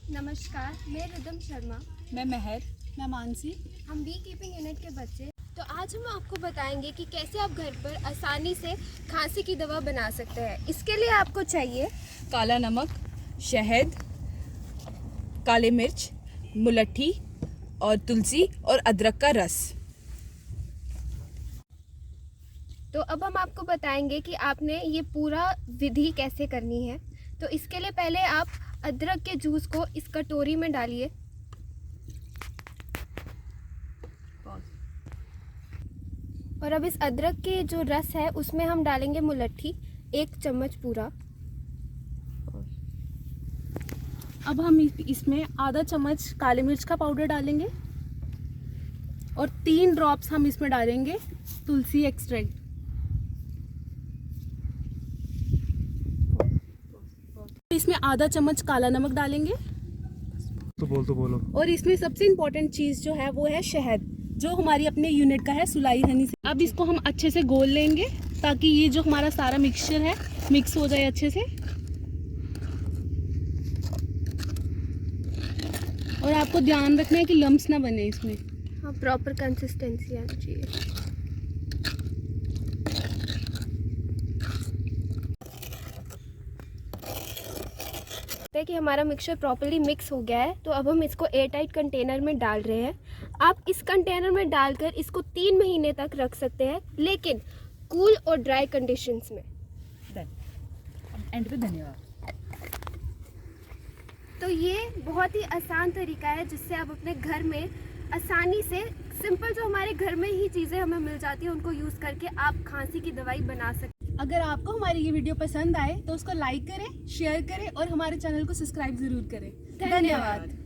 नमस्कार, मैं रिदम शर्मा। मैं महर। मैं मानसी। हम बी कीपिंग यूनिट के बच्चे। तो आज हम आपको बताएंगे कि कैसे आप घर पर आसानी से खांसी की दवा बना सकते हैं। इसके लिए आपको चाहिए काला नमक, शहद, काले मिर्च, मुलट्ठी और तुलसी और अदरक का रस। तो अब हम आपको बताएंगे कि आपने ये पूरा विधि कैसे करनी है। तो इसके लिए पहले आप अदरक के जूस को इस कटोरी में डालिए और अब इस अदरक के जो रस है उसमें हम डालेंगे मुलट्ठी 1 चम्मच पूरा। अब हम इसमें आधा चम्मच काले मिर्च का पाउडर डालेंगे और 3 ड्रॉप्स हम इसमें डालेंगे तुलसी एक्सट्रैक्ट। इसमें आधा चम्मच काला नमक डालेंगे। तो बोलो। और इसमें सबसे इम्पोर्टेंट चीज़ जो है वो है शहद, जो हमारी अपने यूनिट का है सुलाई हनी से। अब इसको हम अच्छे से घोल लेंगे ताकि ये जो हमारा सारा मिक्सचर है मिक्स हो जाए अच्छे से। और आपको ध्यान रखना है कि लम्स ना बने इसमें। हाँ, प्रॉपर कंसिस्टेंसी आनी चाहिए। कि हमारा मिक्सचर प्रॉपर्ली मिक्स हो गया है, तो अब हम इसको एयर टाइट कंटेनर में डाल रहे हैं। आप इस कंटेनर में डालकर इसको 3 महीने तक रख सकते हैं, लेकिन कूल और ड्राई कंडीशंस में। एंड पे धन्यवाद। तो ये बहुत ही आसान तरीका है जिससे आप अपने घर में आसानी से सिंपल जो हमारे घर में ही चीज़ें हमें मिल जाती हैं उनको यूज़ करके आप खांसी की दवाई बना सकते हैं। अगर आपको हमारी ये वीडियो पसंद आए तो उसको लाइक करें, शेयर करें और हमारे चैनल को सब्सक्राइब ज़रूर करें। धन्यवाद।